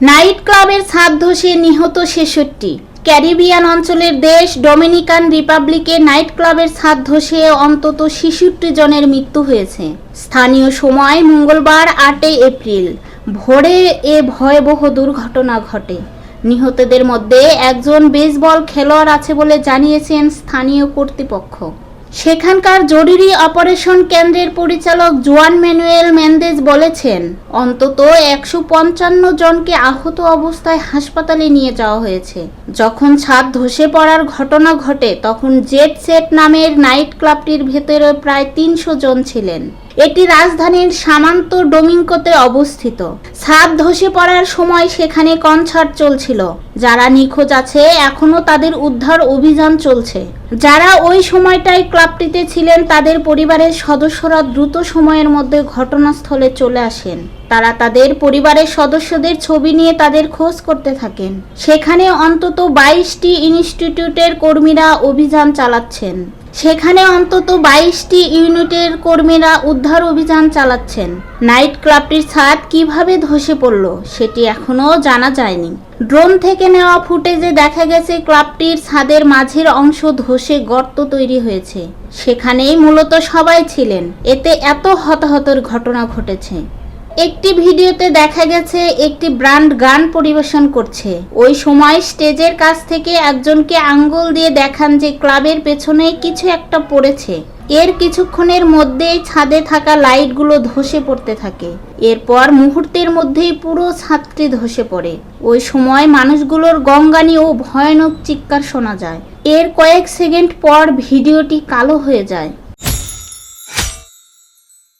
Night ক্লাবের ছাদ ধসে নিহত ৬৬। ক্যারিবিয়ান অঞ্চলের দেশ ডোমিনিকান রিপাবলিকে নাইট ক্লাবের ছাদ ধসে অন্তত ৬৬ জনের মৃত্যু হয়েছে। স্থানীয় সময় মঙ্গলবার ৮ এপ্রিল ভোরে এ ভয়াবহ দুর্ঘটনা ঘটে। নিহতদের মধ্যে একজন বেসবল খেলোয়াড় আছে বলে জানিয়েছেন স্থানীয় কর্তৃপক্ষ। সেখানকার জরুরি অপারেশন কেন্দ্রের পরিচালক জুয়ান ম্যানুয়েল মেন্দেজ বলেছেন, অন্তত ১৫৫ জনকে আহত অবস্থায় হাসপাতালে নিয়ে যাওয়া হয়েছে। যখন ছাদ ধসে পড়ার ঘটনা ঘটে তখন জেট সেট নামের নাইট ক্লাবটির ভেতরে প্রায় ৩০০ জন ছিলেন। এটি রাজধানীর সামান্তো ডোমিঙ্গোতে অবস্থিত। ছাদ ধসে পড়ার সময় সেখানে কনসার্ট চলছিল। যারা নিখোঁজ আছে এখনো তাদের উদ্ধার অভিযান চলছে। যারা ওই সময়টায় ক্লাবটিতে ছিলেন তাদের পরিবারের সদস্যরা দ্রুত সময়ের মধ্যে ঘটনাস্থলে চলে আসেন। তারা তাদের পরিবারের সদস্যদের ছবি নিয়ে তাদের খোঁজ করতে থাকেন। সেখানে অন্তত ২২টি ইনস্টিটিউটের কর্মীরা অভিযান চালাচ্ছেন। উদ্ধার অভিযান চালাচ্ছেন। নাইট ক্লাবটির ছাদ কিভাবে ধসে পড়ল সেটি এখনো জানা যায়নি। ড্রোন থেকে নেওয়া ফুটেজে দেখা গেছে ক্লাবটির ছাদের মাঝের অংশ ধসে গর্ত তৈরি হয়েছে। সেখানেই মূলত সবাই ছিলেন। এতে এত হতাহতের ঘটনা ঘটেছে। একটি ভিডিওতে দেখা গেছে একটি ব্যান্ড গান পরিবেশন করছে। ওই সময় স্টেজের কাছ থেকে একজনকে আঙ্গুল দিয়ে দেখান যে ক্লাবের পেছনে কিছু একটা পড়েছে। এর কিছুক্ষণের মধ্যেই ছাদে থাকা লাইটগুলো ধসে পড়তে থাকে। এরপর মুহূর্তের মধ্যেই পুরো ছাদটি ধসে পড়ে। ওই সময় মানুষগুলোর গঙ্গানি ও ভয়ানক চিৎকার শোনা যায়। এর কয়েক সেকেন্ড পর ভিডিওটি কালো হয়ে যায়।